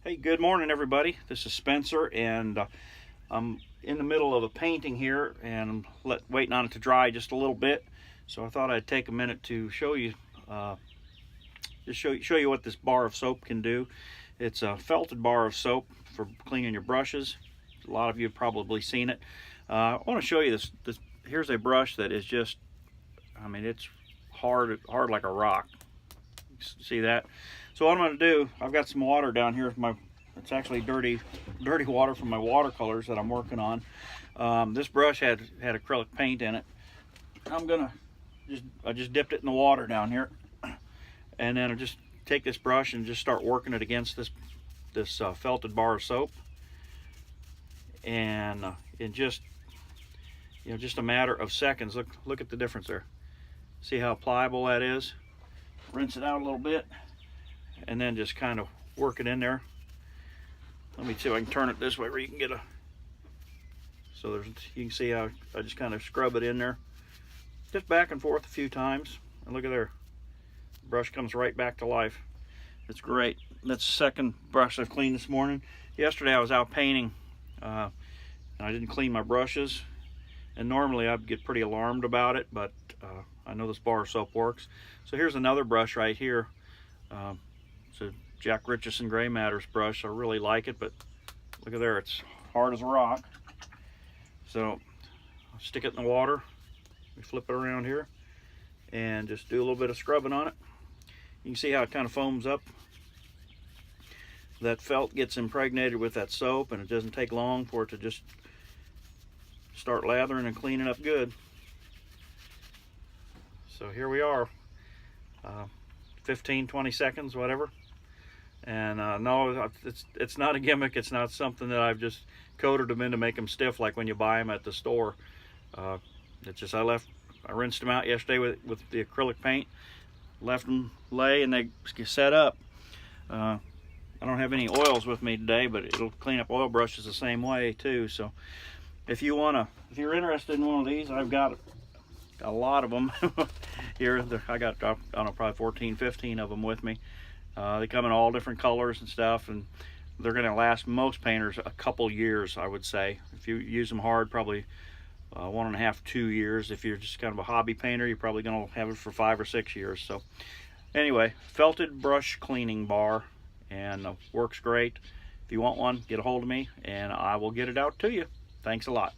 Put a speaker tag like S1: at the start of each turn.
S1: Hey, good morning everybody. This is Spencer, and I'm in the middle of a painting here, and I'm waiting on it to dry just a little bit. So I thought I'd take a minute to show you, just show you what this bar of soap can do. It's a felted bar of soap for cleaning your brushes. A lot of you have probably seen it. I want to show you this. Here's a brush that is just, I mean, it's hard like a rock. See that? So what I'm going to do, I've got some water down here. It's actually dirty water from my watercolors that I'm working on. This brush had acrylic paint in it. I'm gonna I just dipped it in the water down here, and then I just take this brush and just start working it against this felted bar of soap, and in just a matter of seconds, look at the difference there. See how pliable that is? Rinse it out a little bit, and then just kind of work it in there. Let me see if I can turn it this way where you can get you can see how I just kind of scrub it in there, just back and forth a few times, and look at there, the brush comes right back to life. It's great. That's the second brush I've cleaned this morning. Yesterday I was out painting, and I didn't clean my brushes, and normally I'd get pretty alarmed about it, but I know this bar of soap works. So here's another brush right here. It's a Jack Richardson Gray Matters brush. I really like it, but look at there, it's hard as a rock. So I'll stick it in the water, we flip it around here, and just do a little bit of scrubbing on it. You can see how it kind of foams up. That felt gets impregnated with that soap, and it doesn't take long for it to just start lathering and cleaning up good. So here we are, 15-20 seconds, whatever. And no, it's not a gimmick. It's not something that I've just coated them in to make them stiff like when you buy them at the store. It's just I rinsed them out yesterday with the acrylic paint, left them lay, and they set up. I don't have any oils with me today, but it'll clean up oil brushes the same way too. So if you're interested in one of these, I've got a lot of them here. I got, I don't know, probably 14-15 of them with me. They come in all different colors and stuff, and they're going to last most painters a couple years, I would say. If you use them hard, probably 1.5 to 2 years. If you're just kind of a hobby painter, you're probably going to have it for 5 or 6 years. So anyway, felted brush cleaning bar, and works great. If you want one, get a hold of me and I will get it out to you. Thanks a lot.